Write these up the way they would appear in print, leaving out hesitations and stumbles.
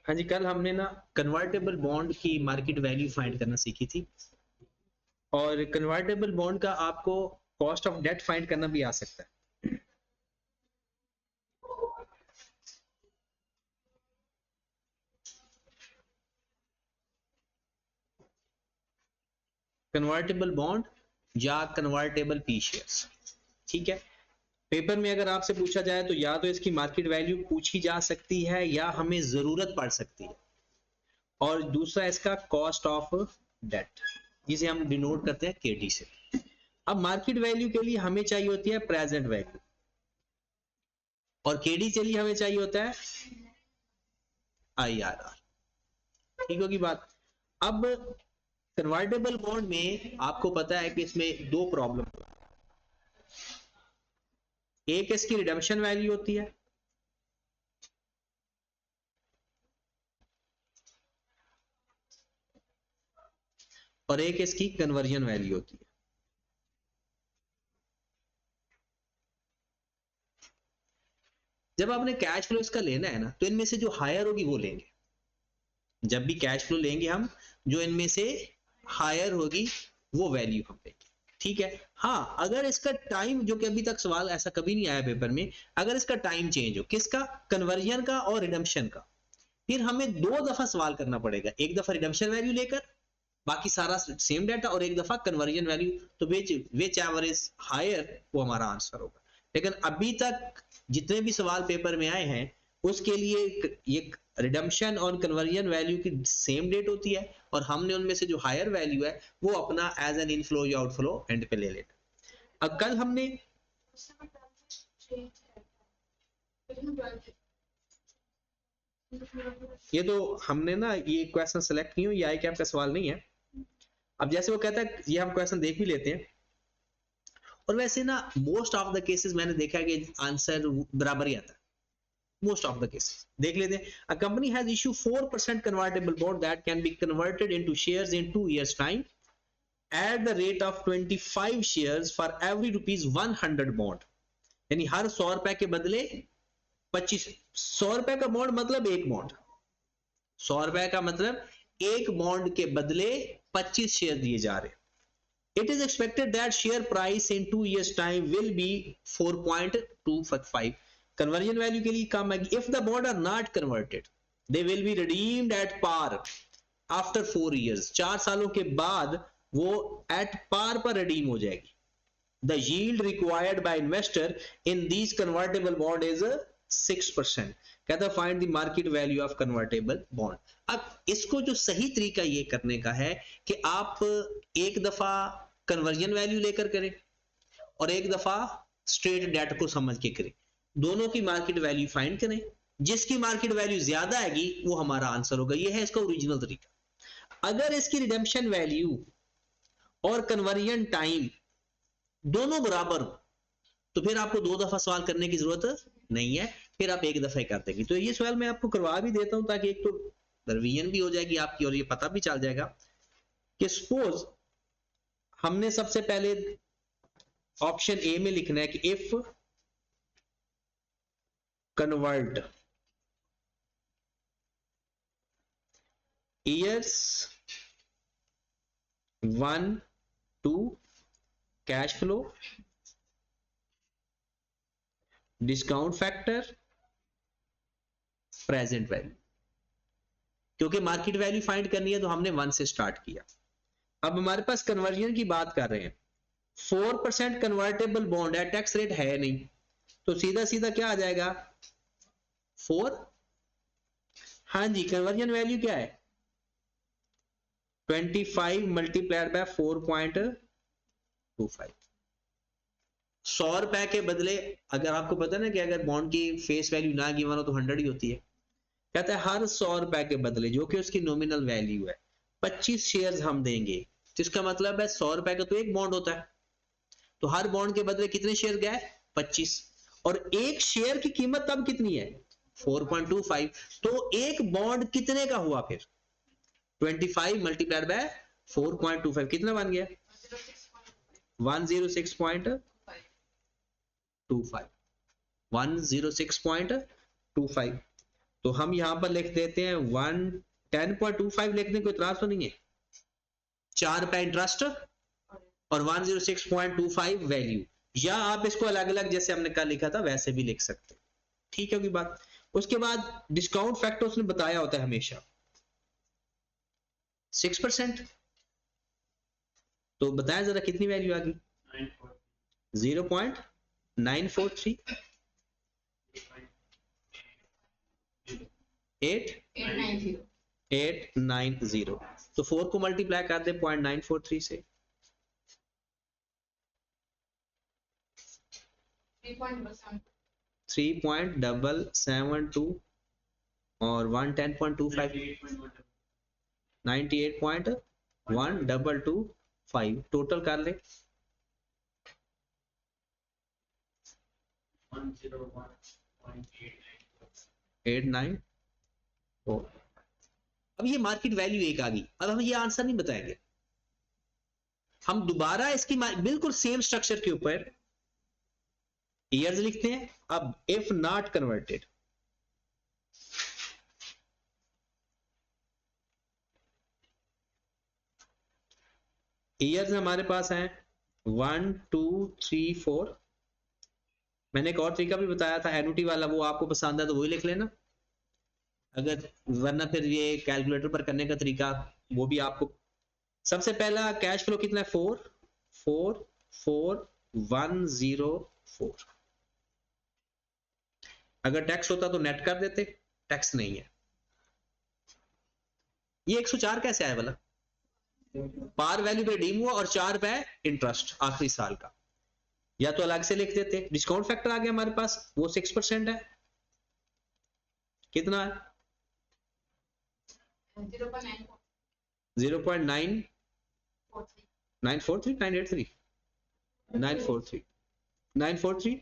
हाँ जी, कल हमने ना कन्वर्टेबल बॉन्ड की मार्केट वैल्यू फाइंड करना सीखी थी, और कन्वर्टेबल बॉन्ड का आपको कॉस्ट ऑफ डेट फाइंड करना भी आ सकता है। कन्वर्टेबल बॉन्ड या कन्वर्टेबल पी शेयर्स, ठीक है। पेपर में अगर आपसे पूछा जाए तो या तो इसकी मार्केट वैल्यू पूछी जा सकती है या हमें जरूरत पड़ सकती है, और दूसरा इसका कॉस्ट ऑफ डेट, जिसे हम डिनोट करते हैं केडी से। अब मार्केट वैल्यू के लिए हमें चाहिए होती है प्रेजेंट वैल्यू, और केडी के लिए हमें चाहिए होता है आईआरआर। ठीक होगी बात। अब कन्वर्टेबल बॉन्ड में आपको पता है कि इसमें दो प्रॉब्लम, एक इसकी रिडेम्पशन वैल्यू होती है, और एक इसकी कन्वर्जन वैल्यू होती है। जब आपने कैश फ्लो इसका लेना है ना, तो इनमें से जो हायर होगी वो लेंगे। जब भी कैश फ्लो लेंगे हम, जो इनमें से हायर होगी वो वैल्यू हम लेंगे, ठीक है। हाँ, अगर इसका टाइम, जो कि अभी तक सवाल ऐसा कभी नहीं आया पेपर में, अगर इसका टाइम चेंज हो, किसका, कन्वर्जन का और रिडेम्पशन का, फिर हमें दो दफा सवाल करना पड़ेगा। एक दफा रिडेम्पशन वैल्यू लेकर बाकी सारा सेम डाटा, और एक दफा कन्वर्जन वैल्यू, तो विच एवर इज हायर वो हमारा आंसर होगा। लेकिन अभी तक जितने भी सवाल पेपर में आए हैं उसके लिए ये रिडम्पशन और कन्वर्जन वैल्यू की सेम डेट होती है, और हमने उनमें से जो हायर वैल्यू है वो अपना एज एन इनफ्लो या आउटफ्लो एंड पे ले लेना। अब कल हमने ये तो हमने ना ये क्वेश्चन सेलेक्ट नहीं हो, ये आई कैप का सवाल नहीं है। अब जैसे वो कहता है, ये हम क्वेश्चन देख भी लेते हैं, और वैसे ना मोस्ट ऑफ द केसेस मैंने देखा है कि आंसर बराबर ही आता है। मोस्ट ऑफ द केसेस देख लेते हैं। A company has issue 4% convertible bond that can be converted into shares in 2 years time at the rate of 25 shares for every ₹100 bond. यानी हर 100 रुपए के बदले 25, 100 रुपए का बॉन्ड मतलब एक बॉन्ड, 100 रुपए का मतलब एक बॉन्ड के बदले 25 शेयर दिए जा रहे हैं। It is expected that share price in 2 years time will be 4.25. Conversion value के लिए काम आएगी। If the bond are not converted, they will be redeemed at par after 4 years. 4 सालों के बाद वो at par पर redeem हो जाएगी। The yield required by investor in these convertible bond is 6%. कहता है find the market value of convertible bond. अब इसको जो सही तरीका ये करने का है कि आप एक दफा कन्वर्जन वैल्यू लेकर करें और एक दफा स्ट्रेट डेट को समझ के करें, दोनों की मार्केट वैल्यू फाइंड करें, जिसकी मार्केट वैल्यू ज्यादा आएगी वो हमारा आंसर होगा। ये है इसका ओरिजिनल तरीका। अगर इसकी रिडेम्पशन वैल्यू और कन्वर्जन टाइम दोनों बराबर हो तो फिर आपको दो दफा सवाल करने की जरूरत नहीं है, फिर आप एक दफा ही कर देंगे। तो ये सवाल मैं आपको करवा भी देता हूं ताकि एक तो रिवीजन भी हो जाएगी आपकी और ये पता भी चल जाएगा कि सपोज हमने सबसे पहले ऑप्शन ए में लिखना है कि if convert years 1 to cash flow discount factor present value. क्योंकि मार्केट वैल्यू फाइंड करनी है तो हमने 1 से स्टार्ट किया। अब हमारे पास कन्वर्जन की बात कर रहे हैं, 4% कन्वर्टेबल बॉन्ड है, टैक्स रेट है नहीं, तो सीधा सीधा क्या आ जाएगा 4। हाँ जी, कन्वर्जन वैल्यू क्या है 25 मल्टीप्लाइड बाय 4.25। 100 रुपए के बदले, अगर आपको पता ना कि अगर बॉन्ड की फेस वैल्यू ना गिवन हो तो 100 ही होती है। कहता है हर 100 रुपए के बदले, जो कि उसकी नॉमिनल वैल्यू है, 25 शेयर्स हम देंगे। तो इसका मतलब है 100 रुपए का तो एक बॉन्ड होता है, तो हर बॉन्ड के बदले कितने शेयर गए 25, और एक शेयर की कीमत तब कितनी है 4.25। तो एक बॉन्ड कितने का हुआ फिर 25 मल्टीप्लाइड बाय 4.25 कितना बन गया 106.25। 106.25 तो हम यहां पर लिख देते हैं 110.25 लिख दें, कोई इतराज तो नहीं है। 4 रुपए इंटरेस्ट और 106.25 वैल्यू, या आप इसको अलग अलग जैसे हमने कल लिखा था वैसे भी लिख सकते, ठीक है होगी बात। उसके बाद डिस्काउंट फैक्टर उसने बताया होता है हमेशा 6%, तो बताया जरा कितनी वैल्यू आ गई? 0.943 890, तो 4 को मल्टीप्लाई कर दे 0.943 से 3.772 और 110.25 98.1225 टोटल कर ले 101.89। अब ये मार्केट वैल्यू एक आ गई। अब हम ये आंसर नहीं बताएंगे, हम दोबारा इसकी बिल्कुल सेम स्ट्रक्चर के ऊपर ईयर्स लिखते हैं। अब इफ नॉट कन्वर्टेड, ईयर्स हमारे पास हैं 1 2 3 4। मैंने एक और तरीका भी बताया था एनुटी वाला, वो आपको पसंद है तो वही लिख लेना, अगर वरना फिर ये कैलकुलेटर पर करने का तरीका वो भी आपको। सबसे पहला कैश फ्लो कितना है? 4,4,4,1,0,4। अगर टैक्स होता तो नेट कर देते, टैक्स नहीं है। ये 104 कैसे आया वाला? पार वैल्यू पे डीम हुआ और 4 रुपए इंटरेस्ट आखिरी साल का, या तो अलग से लिख देते। डिस्काउंट फैक्टर आ गया हमारे पास, वो 6% है, कितना है? 0.943 943 983 943 943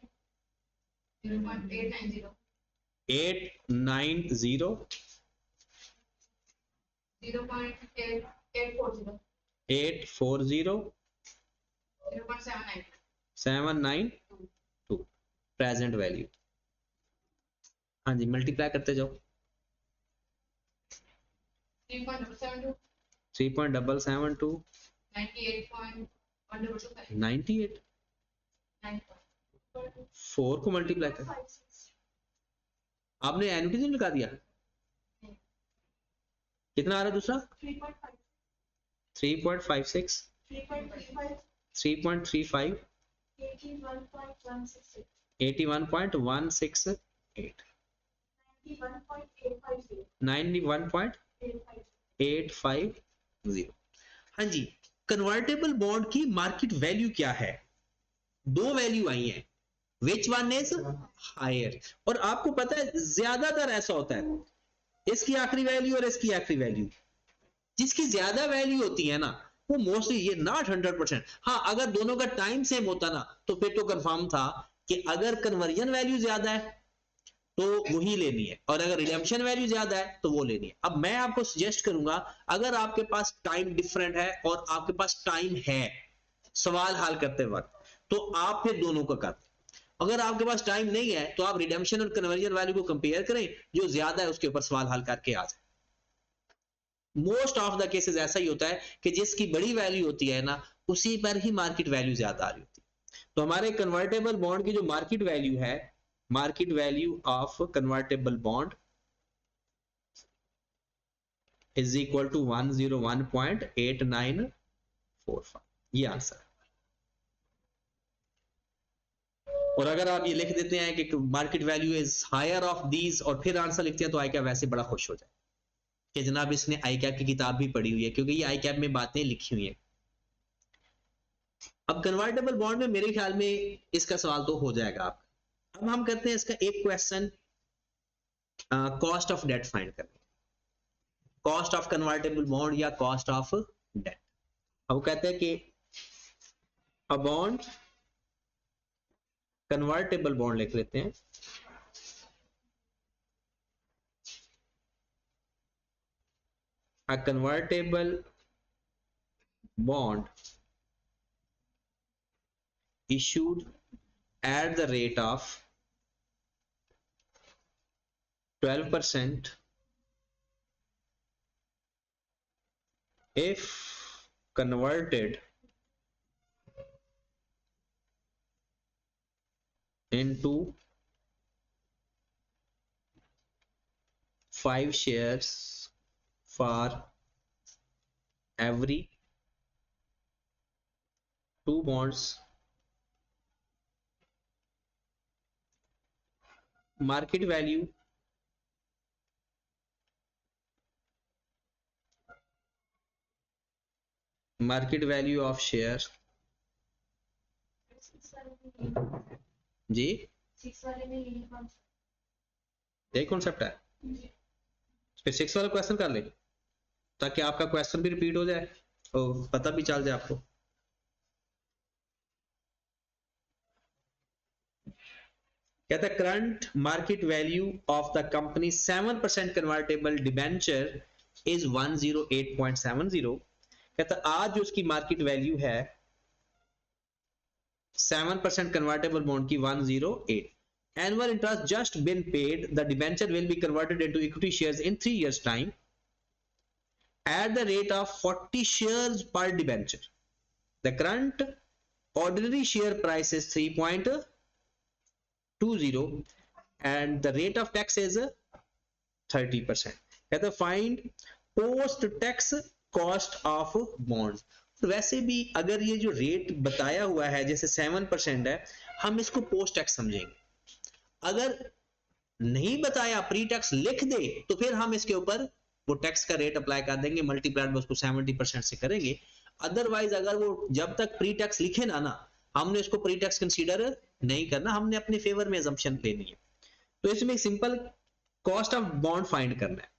890 840 792 प्रेजेंट वैल्यू। हाँ जी, मल्टीप्लाई करते जाओ। 3.772 98 4 को मल्टीप्लाई कर, आपने एनुटी नहीं लगा दिया? कितना आ रहा है दूसरा? 3.56 3.35 81.168 91.850। हाँ जी, कन्वर्टेबल बॉन्ड की मार्केट वैल्यू क्या है? दो वैल्यू आई है, विच वन इज हायर। और आपको पता है ज्यादातर ऐसा होता है, इसकी आखिरी वैल्यू और इसकी आखिरी वैल्यू, जिसकी ज्यादा वैल्यू होती है ना वो मोस्टली, ये नॉट 100%, हाँ अगर दोनों का टाइम सेम होता ना तो फिर तो कंफर्म था कि अगर कन्वर्जन वैल्यू ज्यादा है तो वही लेनी है, और अगर रिडेम्पशन वैल्यू ज्यादा है तो वो लेनी है। अब मैं आपको सजेस्ट करूंगा, अगर आपके पास टाइम डिफरेंट है और आपके पास टाइम है सवाल हल करते वक्त, तो आप फिर दोनों को कर। अगर आपके पास टाइम नहीं है तो आप रिडेम्पशन और कन्वर्जन वैल्यू को कंपेयर करें, जो ज्यादा है उसके ऊपर सवाल हल करके आ जाए। मोस्ट ऑफ द केसेस ऐसा ही होता है कि जिसकी बड़ी वैल्यू होती है ना उसी पर ही मार्केट वैल्यू ज्यादा आ रही होती है। तो हमारे कन्वर्टेबल बॉन्ड की जो मार्केट वैल्यू है, market value of convertible bond is equal to 101.8945, ये आंसर। और अगर आप ये लिख देते हैं कि market value is higher of these और फिर आंसर लिखते हैं तो आई कैप वैसे बड़ा खुश हो जाए कि जनाब इसने आई कैप की किताब भी पढ़ी हुई है, क्योंकि ये आई कैप में बातें लिखी हुई हैं। अब कन्वर्टेबल बॉन्ड में मेरे ख्याल में इसका सवाल तो हो जाएगा आपका। अब हम करते हैं इसका एक question, cost of debt find करना, कॉस्ट ऑफ कन्वर्टेबल बॉन्ड या कॉस्ट ऑफ डेट। अब कहते हैं कि अ बॉन्ड, कन्वर्टेबल बॉन्ड लिख लेते हैं, a convertible bond issued at the rate of 12% if converted into 5 shares for every 2 bonds, market value of share जी यही कॉन्सेप्ट है, फिर 6 वाला क्वेश्चन कर ले ताकि आपका क्वेश्चन भी रिपीट हो जाए और पता भी चल जाए आपको। कहता है current market value of the company 7% convertible debenture is 108.70। कहता है आज जो उसकी मार्केट वैल्यू है 7% कन्वर्टेबल बॉन्ड की 108, annual interest just been paid, the debenture will be converted into equity shares in 3 years time at the rate of 40 shares per debenture. The current ordinary share price is 3.20 and the rate of tax is 30%. कहता है find post tax cost of bonds। वैसे भी अगर ये जो rate बताया हुआ है जैसे 7% है, हम इसको पोस्ट टैक्स समझेंगे। अगर नहीं बताया प्री टैक्स लिख दे तो फिर हम इसके ऊपर वो टैक्स का रेट अप्लाई कर देंगे, मल्टीप्लाइड उसको 70% से करेंगे। अदरवाइज अगर वो जब तक प्री टैक्स लिखे ना हमने उसको प्री टैक्स कंसीडर नहीं करना, हमने अपने फेवर में assumption लेनी है। तो इसमें simple cost of bond find करना है,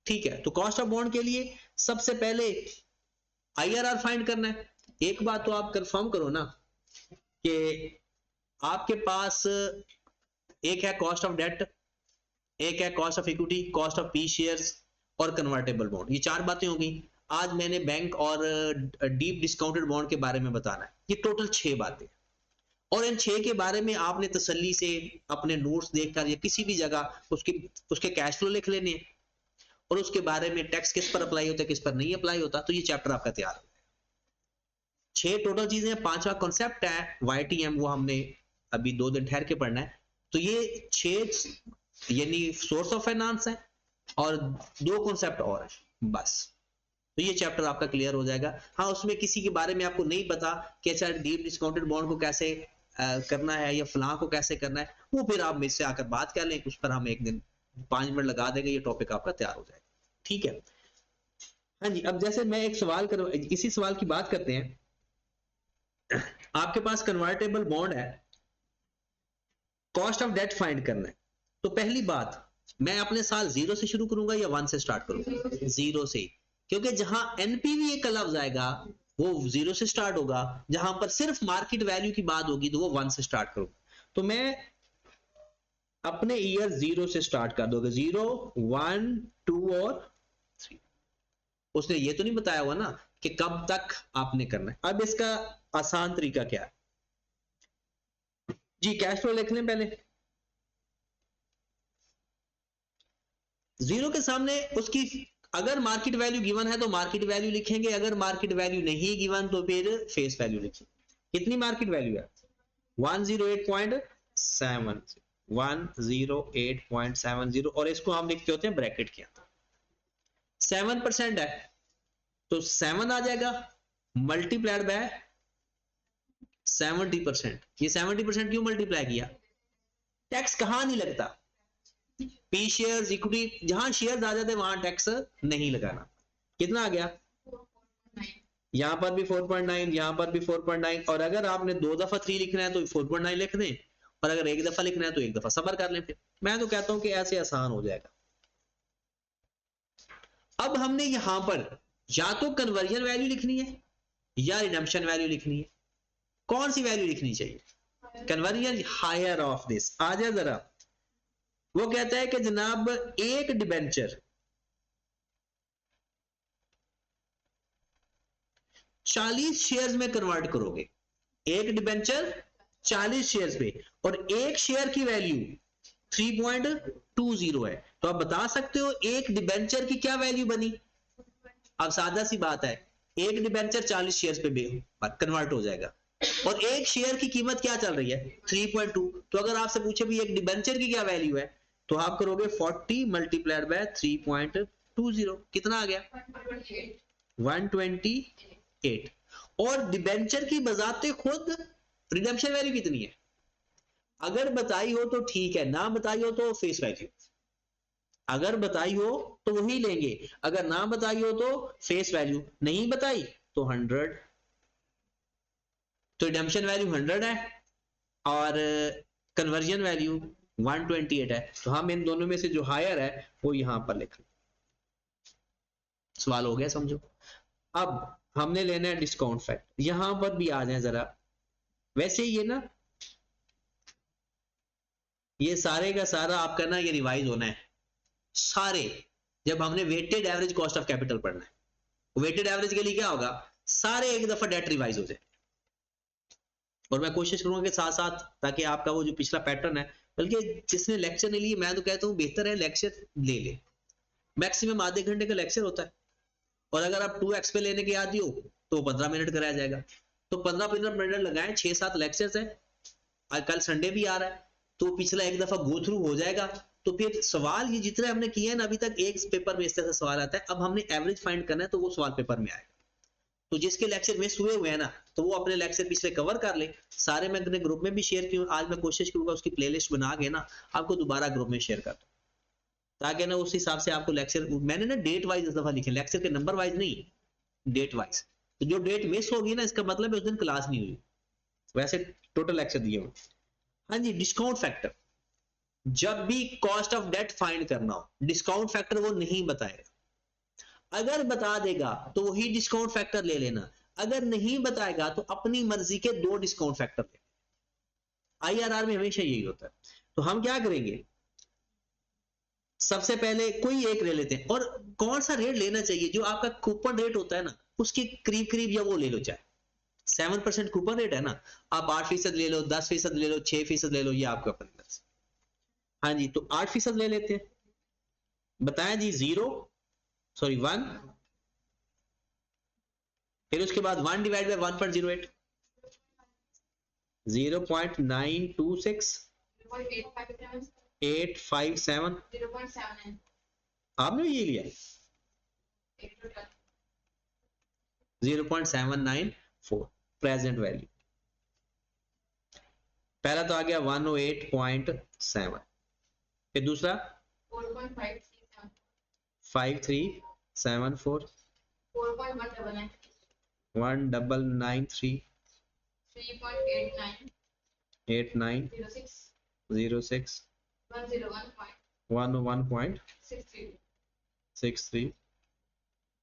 ठीक है। तो कॉस्ट ऑफ बॉन्ड के लिए सबसे पहले IRR फाइंड करना है। एक बात तो आप कंफर्म करो ना कि आपके पास एक है कॉस्ट ऑफ डेट, एक है cost of equity, cost of P shares और कन्वर्टेबल बॉन्ड। ये 4 बातें होंगी। आज मैंने बैंक और डीप डिस्काउंटेड बॉन्ड के बारे में बताना है। ये टोटल 6 बातें, और इन 6 के बारे में आपने तसल्ली से अपने नोट्स देखकर या किसी भी जगह उसके कैश फ्लो लिख लेने हैं, और उसके बारे में टैक्स किस पर अप्लाई होता है किस पर नहीं अप्लाई होता। तो ये चैप्टर आपका तैयार हो गया। 6 टोटल चीजें, 5वां कॉन्सेप्ट है YTM, वो हमने अभी 2 दिन ठहर के पढ़ना है। तो ये 6 यानी सोर्स ऑफ फाइनेंस है और 2 कॉन्सेप्ट और है बस। तो ये चैप्टर आपका क्लियर हो जाएगा। हाँ, उसमें किसी के बारे में आपको नहीं पता कि अच्छा डीप डिस्काउंटेड बॉन्ड को कैसे करना है या फलां को कैसे करना है, वो फिर आप मुझसे आकर बात कर लें, उस पर हम एक दिन 5 मिनट लगा देंगे, ये टॉपिक आपका तैयार हो जाएगा, ठीक है। हाँ जी, अब जैसे मैं एक सवाल करूं, इसी सवाल की बात करते हैं। आपके पास कन्वर्टेबल बॉन्ड है, कॉस्ट ऑफ डेट फाइंड करना है। तो पहली बात, मैं अपने साल 0 से शुरू करूंगा या 1 से स्टार्ट करूंगा? 0 से, क्योंकि जहां एनपीवी का लफ्ज आएगा वो 0 से स्टार्ट होगा, जहां पर सिर्फ मार्केट वैल्यू की बात होगी तो वो 1 से स्टार्ट करूंगा। तो मैं अपने ईयर 0 से स्टार्ट कर दोगे, 0, 1, 2 और 3। उसने ये तो नहीं बताया हुआ ना कि कब तक आपने करना है। अब इसका आसान तरीका क्या है जी, कैश फ्लो लिख लें पहले। 0 के सामने उसकी अगर मार्केट वैल्यू गिवन है तो मार्केट वैल्यू लिखेंगे, अगर मार्केट वैल्यू नहीं गिवन तो फिर फेस वैल्यू लिखेंगे। कितनी मार्केट वैल्यू है? 108.70, 108.70, और इसको हम लिखते होते हैं ब्रैकेट के अंदर। 7% है तो 7 आ जाएगा मल्टीप्लाइड बाय 70%। ये 70% क्यों मल्टीप्लाई किया? टैक्स कहां नहीं लगता, पी शेयर्स, इक्विटी, जहां शेयर्स आ जाते हैं वहां टैक्स नहीं लगाना। कितना आ गया? यहां पर भी 4.9, यहां पर भी 4.9, और अगर आपने 2 दफा 3 लिखना है तो 4.9 लिख दें, और अगर 1 दफा लिखना है तो 1 दफा सबर कर लें। फिर मैं तो कहता हूं कि ऐसे आसान हो जाएगा। अब हमने यहां पर या तो कन्वर्जन वैल्यू लिखनी है या रिडम्पशन वैल्यू लिखनी है। कौन सी वैल्यू लिखनी चाहिए? Conversion higher of this. आ जाए जरा। वो कहता है कि जनाब एक डिबेंचर 40 शेयर्स में कन्वर्ट करोगे, एक डिबेंचर 40 शेयर्स पे, और एक शेयर की वैल्यू 3.20 20 है। तो आप बता सकते हो एक डिबेंचर की क्या वैल्यू बनी। अब सादा सी बात है, एक डिबेंचर 40 शेयर्स पे कन्वर्ट हो जाएगा और एक शेयर की कीमत क्या चल रही है 3.2। तो अगर आपसे पूछे भी एक डिबेंचर की क्या वैल्यू है तो आप करोगे 40 मल्टीप्लाइड बाय 3.20, कितना आ गया 128। और डिबेंचर की बजाते खुद रिडेम्पशन वैल्यू कितनी है, अगर बताई हो तो ठीक है, ना बताई हो तो फेस वैल्यू। अगर बताई हो तो वही लेंगे, अगर ना बताई हो तो फेस वैल्यू, नहीं बताई तो 100। तो रिडेम्पशन वैल्यू 100 है और कन्वर्जन वैल्यू 128 है। तो हम इन दोनों में से जो हायर है वो यहां पर लिख लें। सवाल हो गया समझो। अब हमने लेना है डिस्काउंट फैक्टर, यहां पर भी आ जाए जरा। वैसे ये ना ये सारे का सारा आपका ना ये रिवाइज होना है सारे, जब हमने weighted average cost of capital पढ़ना है। वेटेड एवरेज के लिए क्या होगा, सारे एक दफा डेट रिवाइज हो जाए। और मैं कोशिश करूंगा कि साथ साथ, ताकि आपका वो जो पिछला पैटर्न है, बल्कि जिसने लेक्चर नहीं लिए मैं तो कहता हूँ बेहतर है लेक्चर ले ले। मैक्सिमम आधे घंटे का लेक्चर होता है और अगर आप 2x पे लेने के आदि हो तो 15 मिनट कराया जाएगा। तो 15 मिनट लगाएं, 6-7 लेक्चर्स है। कल संडे भी आ रहा है तो पिछला एक दफा गो थ्रू हो जाएगा। तो फिर सवाल ये जितने हमने किए हैं ना अभी तक, एक पेपर में इस तरह से सवाल आता है, अब हमने एवरेज फाइंड करना है तो वो सवाल पेपर में आएगा। तो जिसके लेक्चर मिस हुए हैं ना तो वो अपने लेक्चर पिछले कवर कर ले। सारे मैं अपने ग्रुप में भी शेयर किया, आज मैं कोशिश करूंगा उसकी प्लेलिस्ट बना के ना आपको दोबारा ग्रुप में शेयर कर दूं, ताकि ना उस हिसाब से आपको लेक्चर, मैंने ना डेट वाइज इस दफा लिखे, लेक्चर के नंबर वाइज नहीं, डेट वाइज। तो जो डेट मिस होगी ना इसका मतलब है उस दिन क्लास नहीं हुई, वैसे टोटल लेक्चर दिए हुए। हाँ जी, डिस्काउंट फैक्टर, जब भी कॉस्ट ऑफ डेट फाइंड करना हो डिस्काउंट फैक्टर वो नहीं बताएगा। अगर बता देगा तो वही डिस्काउंट फैक्टर ले लेना, अगर नहीं बताएगा तो अपनी मर्जी के 2 डिस्काउंट फैक्टर ले। आईआरआर में हमेशा यही होता है। तो हम क्या करेंगे, सबसे पहले कोई एक ले लेते हैं, और कौन सा रेट लेना चाहिए, जो आपका कूपन रेट होता है ना उसके करीब करीब या वो ले लो। चाहे 7% कूपन रेट है ना, आप 8% ले लो, 10% ले लो, 6% ले लो, ये आपका अपनी मर्जी। हाँ जी, तो 8% ले लेते हैं। बताएं जी 1, फिर उसके बाद 1 डिवाइड बाय 1.08, 0.926 857, आपने ये लिया 0.794 प्रेजेंट वैल्यू। पहला तो आ गया 108.7, फिर दूसरा 5374, 1993, 8906, 101.63,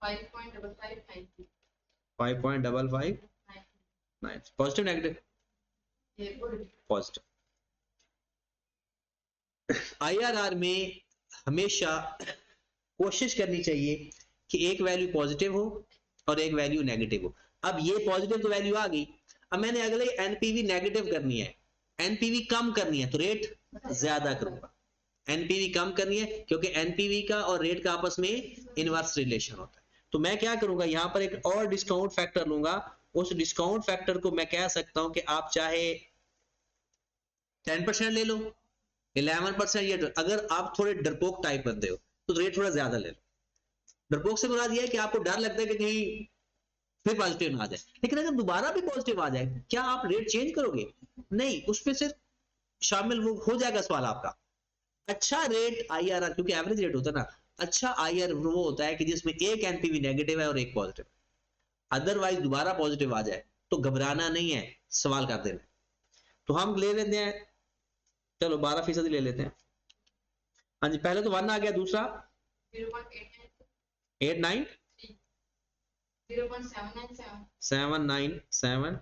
5.55, पॉजिटिव नेगेटिव पॉजिटिव। आईआरआर में हमेशा कोशिश करनी चाहिए कि एक वैल्यू पॉजिटिव हो और एक वैल्यू नेगेटिव हो। अब ये पॉजिटिव तो वैल्यू आ गई, अब मैंने अगले एनपीवी नेगेटिव करनी है, एनपीवी कम करनी है तो रेट ज्यादा करूंगा। एनपीवी कम करनी है क्योंकि एनपीवी का और रेट का आपस में इनवर्स रिलेशन होता है। तो मैं क्या करूंगा, यहां पर एक और डिस्काउंट फैक्टर लूंगा। उस डिस्काउंट फैक्टर को मैं कह सकता हूं कि आप चाहे 10% ले लो, 11%, या अगर आप थोड़े डरपोक टाइप बनते हो तो रेट थोड़ा ज्यादा ले लो। डरपोक से मुराद यह है कि आपको डर लगता है कि कहीं फिर पॉजिटिव ना आ जाए, लेकिन अगर दोबारा भी पॉजिटिव आ जाए क्या आप रेट चेंज करोगे, नहीं, उसमें से शामिल वो हो जाएगा सवाल आपका। अच्छा रेट आईआरआर, क्योंकि एवरेज रेट होता है ना, अच्छा आईआर वो होता है कि जिसमें एक एनपीवी नेगेटिव है और एक पॉजिटिव। अदरवाइज दोबारा पॉजिटिव आ जाए तो घबराना नहीं है, सवाल कर देना। तो हम ले लेते हैं, चलो 12% ले लेते हैं। हाँ जी, पहले तो 1 आ गया, दूसरा 89 797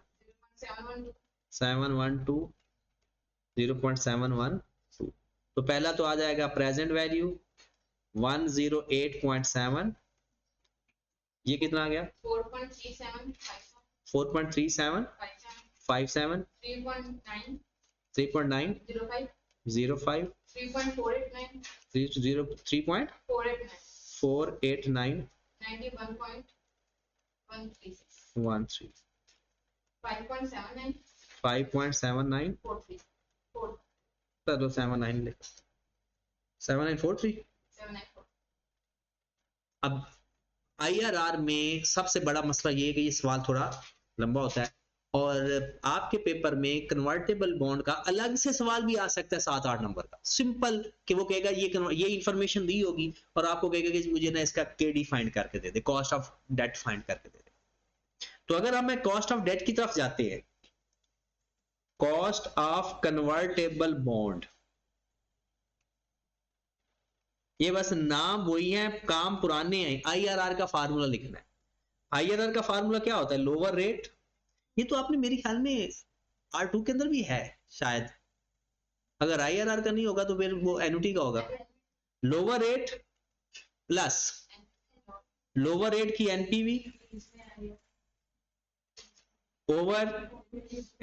712 0.712। तो पहला तो आ जाएगा प्रेजेंट वैल्यू 108.7, ये कितना आ गया 4.3757 3.9 05 3.489 3.489 91.136 5.79 5.79 43 चलो 79 ले 7943 794 अब IRR में सबसे बड़ा मसला ये है कि ये सवाल थोड़ा लंबा होता है और आपके पेपर में कन्वर्टेबल बॉन्ड का अलग से सवाल भी आ सकता है 7-8 नंबर का सिंपल कि वो कहेगा ये इंफॉर्मेशन दी होगी और आपको कहेगा कि मुझे ना इसका KD फाइंड करके दे दे, कॉस्ट ऑफ डेट फाइंड करके दे दे। तो अगर हम कॉस्ट ऑफ डेट की तरफ जाते हैं, कॉस्ट ऑफ कन्वर्टेबल बॉन्ड, ये बस नाम वही है, काम पुराने हैं। IRR का फार्मूला लिखना है। IRR का फार्मूला क्या होता है? लोअर रेट, ये तो आपने मेरे ख्याल में R2 के अंदर भी है शायद, अगर IRR का नहीं होगा तो फिर वो एन्युटी का होगा। Lower rate plus lower rate की NPV over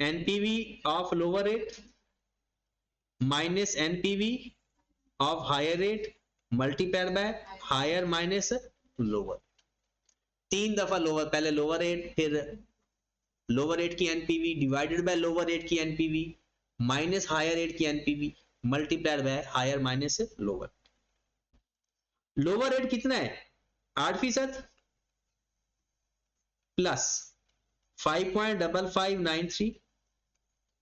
NPV of lower rate minus NPV of higher rate multiplied by higher minus lower. 3 दफा लोअर, पहले लोअर रेट, फिर लोअर रेट की NPV divided by lower rate की NPV minus higher rate की NPV multiplied by higher minus lower. Lower rate कितना है? 8% plus 5.5593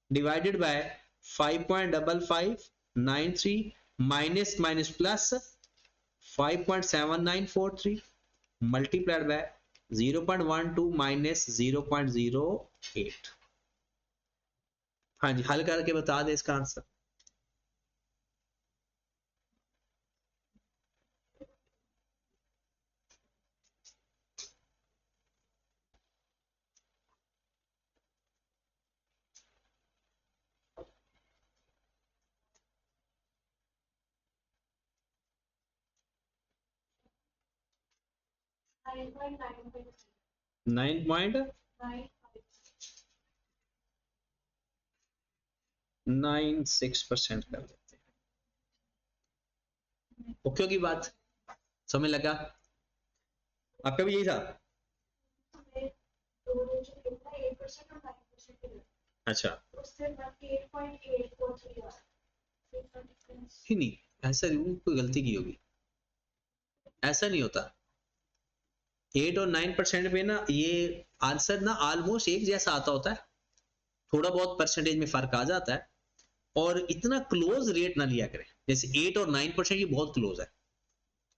divided by 5.5593 minus minus plus 5.7943 multiplied by 0.12 minus 0.08। हाँ जी, हल करके बता दे इसका आंसर। नाइन पॉइंट 96% कर देते हैं। ओके की बात समझ लगा? आपका भी यही था? अच्छा नहीं, ऐसा कोई गलती की होगी, ऐसा नहीं होता। 8 और 9% में ना ये आंसर ना ऑलमोस्ट एक जैसा आता होता है, थोड़ा बहुत परसेंटेज में फर्क आ जाता है, और इतना क्लोज रेट ना लिया करें। जैसे 8 और 9% ये बहुत क्लोज है,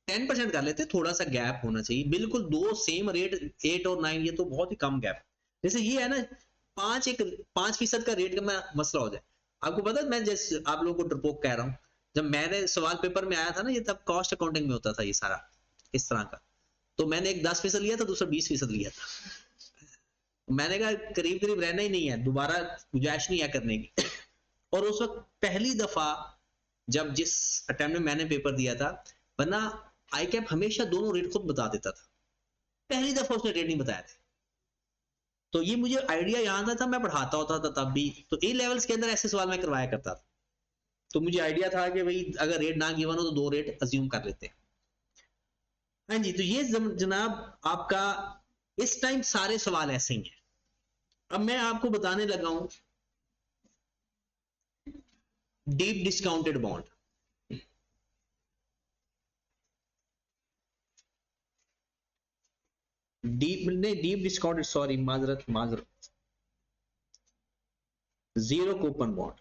10% कर लेते, थोड़ा सा गैप होना चाहिए। बिल्कुल दो सेम रेट 8 और 9, ये तो बहुत ही कम गैप। जैसे ये है ना 5% का रेट का मसला हो जाए। आपको पता है, मैं जैसे आप लोगों को डरपोक कह रहा हूँ, जब मैंने सवाल पेपर में आया था ना ये, तब कॉस्ट अकाउंटिंग में होता था ये सारा इस तरह का, तो मैंने एक 10% लिया था, दूसरा 20% लिया था। मैंने कहा करीब करीब रहना ही नहीं है, दोबारा गुंजाइश नहीं है करने की। और उस वक्त पहली दफा जब जिस अटेम्प्ट में मैंने पेपर दिया था, वरना ICAP हमेशा दोनों रेट खुद बता देता था, पहली दफा उसने रेट नहीं बताया था। तो ये मुझे आइडिया याद था, मैं पढ़ाता होता था तब भी, तो A लेवल्स के अंदर ऐसे सवाल मैं करवाया करता था, तो मुझे आइडिया था कि भाई अगर रेट ना गिवन हो तो 2 रेट अज्यूम कर लेते हैं। हाँ जी, तो ये जनाब आपका इस टाइम सारे सवाल ऐसे ही हैं। अब मैं आपको बताने लगा हूं deep discounted bond. Deep discounted, sorry, माजरत zero coupon bond.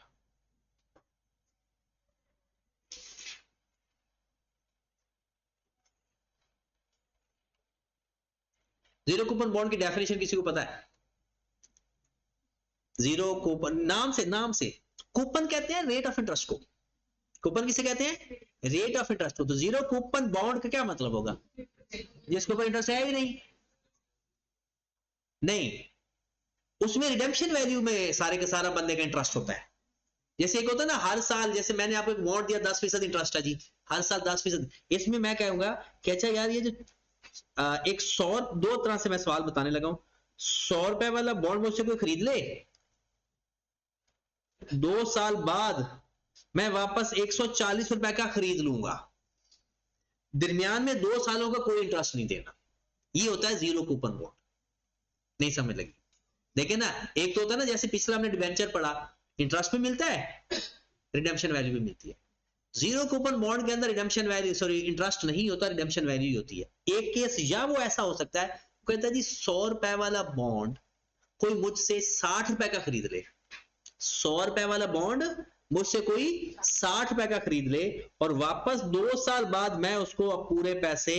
Zero coupon bond की डेफिनेशन किसी को पता है? जीरो कूपन, नाम से कूपन कहते हैं रेट ऑफ इंटरेस्ट को। कूपन किसे कहते हैं? रेट ऑफ इंटरेस्ट को। तो जीरो कूपन बॉन्ड का क्या मतलब होगा? जिसके ऊपर इंटरेस्ट है ही नहीं, उसमें रिडेम्पशन वैल्यू में सारे का सारा बंदे का इंटरेस्ट होता है। जैसे एक होता है ना हर साल, जैसे मैंने आपको एक बॉन्ड दिया 10% इंटरेस्ट है जी, हर साल 10%, इसमें मैं कहूंगा कि अच्छा यार ये जो एक 100, दो तरह से मैं सवाल बताने लगा हूं। 100 रुपए वाला बॉन्ड मुझसे कोई खरीद ले, 2 साल बाद मैं वापस 140 रुपए का खरीद लूंगा, दरमियान में 2 सालों का कोई इंटरेस्ट नहीं देना, ये होता है जीरो कूपन बॉन्ड। नहीं समझ लगी? देखिए ना, एक तो होता है ना जैसे पिछला हमने डिबेंचर पढ़ा, इंटरेस्ट भी मिलता है, रिडेम्पशन वैल्यू भी मिलती है। जीरो कूपन बॉन्ड के अंदर रिडेम्पशन वैल्यू, सॉरी इंटरेस्ट नहीं होता, रिडेम्पशन वैल्यू ही होती है। एक केस या वो ऐसा हो सकता है, कहता है जी 100 रुपए वाला बॉन्ड कोई मुझसे 60 रुपए का खरीद ले, 100 रुपए वाला बॉन्ड मुझसे कोई 60 रुपए का खरीद ले और वापस 2 साल बाद मैं उसको पूरे पैसे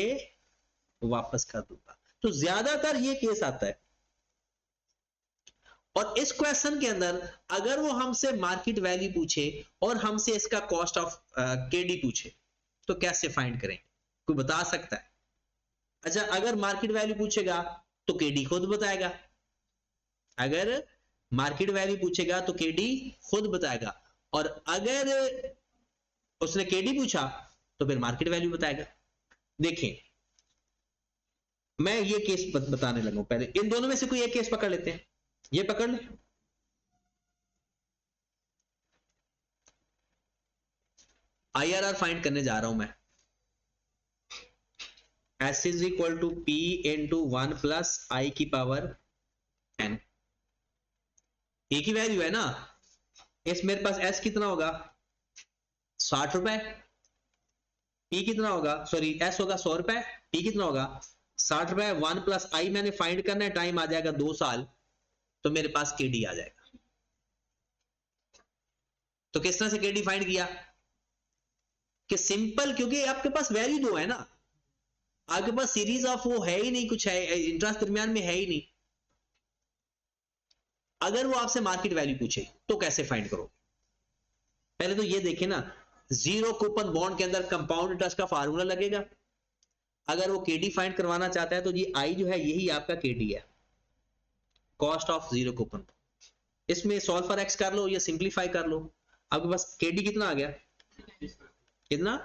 वापस कर दूंगा। तो ज्यादातर ये केस आता है। और इस क्वेश्चन के अंदर अगर वो हमसे मार्केट वैल्यू पूछे और हमसे इसका कॉस्ट ऑफ केडी पूछे तो कैसे फाइंड करें? कोई बता सकता है? अच्छा, अगर मार्केट वैल्यू पूछेगा तो केडी खुद बताएगा, अगर मार्केट वैल्यू पूछेगा तो केडी खुद बताएगा, और अगर उसने केडी पूछा तो फिर मार्केट वैल्यू बताएगा। देखें, मैं ये केस बताने लगा, पहले इन दोनों में से कोई एक केस पकड़ लेते हैं। ये पकड़ ले, आईआरआर फाइंड करने जा रहा हूं मैं। S is equal to P into 1 plus I की पावर n। एक ही वैल्यू है ना, इस मेरे पास S कितना होगा 60 रुपए, P कितना होगा, सॉरी S होगा 100 रुपए, P कितना होगा 60 रुपए। 1 प्लस आई मैंने फाइंड करना है, टाइम आ जाएगा 2 साल, तो मेरे पास केडी आ जाएगा। तो किस तरह से केडी फाइंड किया कि सिंपल, क्योंकि आपके पास वैल्यू दो है ना, आपके पास सीरीज ऑफ वो है ही नहीं, कुछ है इंटरेस्ट दरमियान में है ही नहीं। अगर वो आपसे मार्केट वैल्यू पूछे तो कैसे फाइंड करोगे? पहले तो ये देखें ना, जीरो कूपन बॉन्ड के अंदर कंपाउंड इंटरेस्ट का फार्मूला लगेगा। अगर वो केडी फाइंड करवाना चाहता है तो ये आई जो है यही आपका केडी है, कॉस्ट ऑफ जीरो कूपन। इसमें सॉल्व फॉर एक्स कर लो या सिंप्लीफाई कर लो, आपके पास केडी कितना आ गया, कितना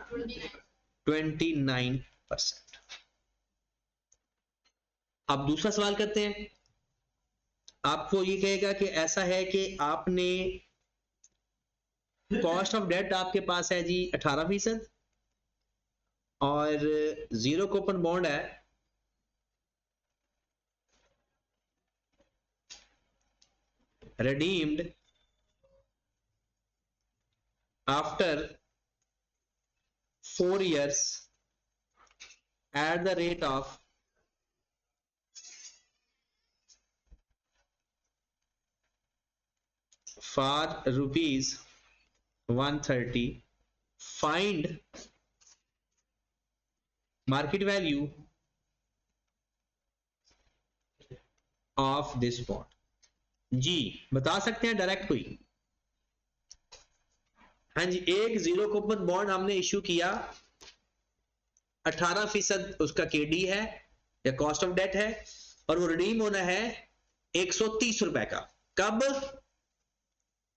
29%। अब दूसरा सवाल करते हैं। आपको ये कहेगा कि ऐसा है कि आपने कॉस्ट ऑफ डेट आपके पास है जी 18% और जीरो कूपन बॉन्ड है redeemed after 4 years at the rate of for rupees 130, find market value of this bond। जी बता सकते हैं डायरेक्ट कोई? हाँ जी, एक जीरो कूपन बॉन्ड हमने इश्यू किया, 18% उसका केडी है या कॉस्ट ऑफ डेट है, और वो रिडीम होना है 130 रुपए का। कब?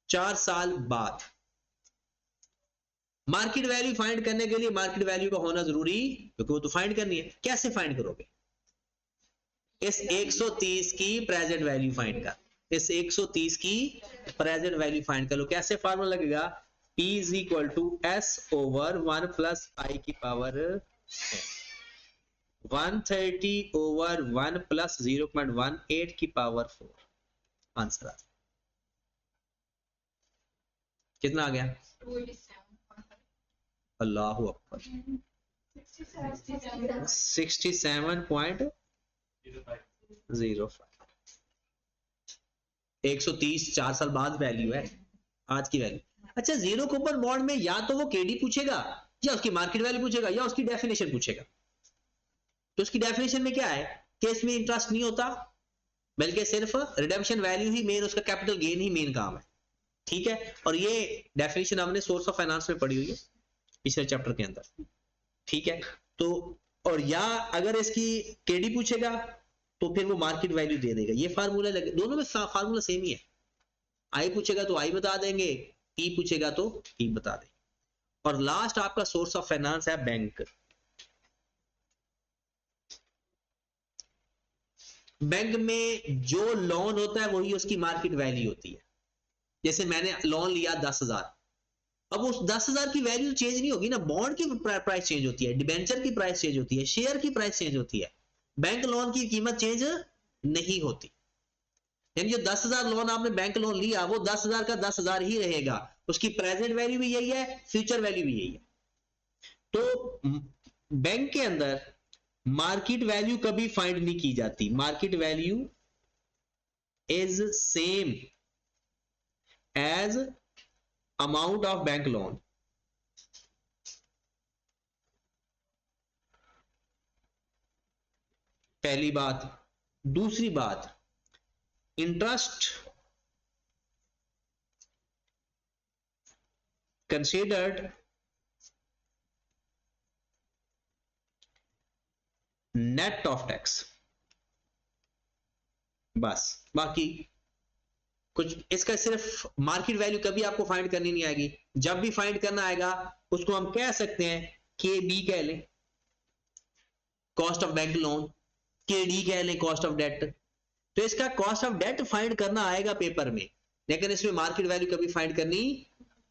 4 साल बाद। मार्केट वैल्यू फाइंड करने के लिए मार्केट वैल्यू का होना जरूरी, क्योंकि वो तो फाइंड करनी है। कैसे फाइंड करोगे? इस 130 की प्रेजेंट वैल्यू फाइंड कर, इस 130 की प्रेजेंट वैल्यू फाइंड कर लो। कैसे फार्मूला लगेगा? P is equal to S over 1 plus I की पावर 130 ओवर 1 प्लस 0.18 की पावर 4। आंसर आ कितना आ गया? 287. अल्लाह अकबर, 67.05। 130 4 साल बाद वैल्यू है, आज की वैल्यू। अच्छा, जीरो कूपन बॉन्ड में या तो वो केडी पूछेगा या उसकी मार्केट वैल्यू पूछेगा या उसकी डेफिनेशन पूछेगा। तो उसकी डेफिनेशन में क्या है कि इसमें इंटरेस्ट नहीं होता, बल्कि सिर्फ रिडेम्पशन वैल्यू ही मेन, उसका कैपिटल गेन ही मेन काम है। ठीक है, और ये डेफिनेशन हमने सोर्स ऑफ फाइनेंस में पढ़ी हुई है पिछले चैप्टर के अंदर। ठीक है, तो और या अगर इसकी केडी पूछेगा तो फिर वो मार्केट वैल्यू दे देगा। ये फार्मूला लगे, दोनों में फार्मूला सेम ही है। आई पूछेगा तो आई बता देंगे, पी पूछेगा तो पी बता देंगे। और लास्ट आपका सोर्स ऑफ फाइनेंस है बैंक। बैंक में जो लोन होता है वही उसकी मार्केट वैल्यू होती है। जैसे मैंने लोन लिया 10,000, अब उस 10,000 की वैल्यू चेंज नहीं होगी ना, बॉन्ड की प्राइस चेंज होती है, डिबेंचर की प्राइस चेंज होती है, शेयर की प्राइस चेंज होती है, बैंक लोन की कीमत चेंज नहीं होती। यानी जो 10,000 लोन आपने बैंक लोन लिया वो 10,000 का 10,000 ही रहेगा, उसकी प्रेजेंट वैल्यू भी यही है, फ्यूचर वैल्यू भी यही है। तो बैंक के अंदर मार्केट वैल्यू कभी फाइंड नहीं की जाती, market value is same as amount of bank loan. पहली बात। दूसरी बात, interest considered net of tax, बस। बाकी कुछ इसका सिर्फ मार्केट वैल्यू कभी आपको फाइंड करनी नहीं आएगी, जब भी फाइंड करना आएगा उसको हम कह सकते हैं के बी कह लें, कॉस्ट ऑफ बैंक लोन, के डी कह लें, कॉस्ट ऑफ डेट। तो इसका कॉस्ट ऑफ डेट फाइंड करना आएगा पेपर में, लेकिन इसमें मार्केट वैल्यू कभी फाइंड करनी,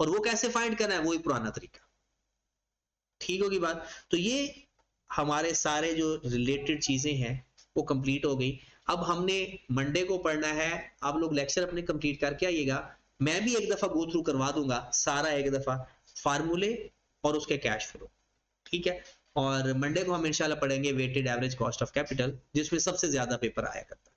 और वो कैसे फाइंड करना है, वही पुराना तरीका। ठीक होगी बात। तो ये हमारे सारे जो रिलेटेड चीजें हैं वो कंप्लीट हो गई। अब हमने मंडे को पढ़ना है, आप लोग लेक्चर अपने कंप्लीट करके आइएगा, मैं भी एक दफा गो थ्रू करवा दूंगा सारा, एक दफा फार्मूले और उसके कैश फ्लो, ठीक है। और मंडे को हम इंशाल्लाह पढ़ेंगे weighted average cost of capital, जिसमें सबसे ज्यादा पेपर आया करता है।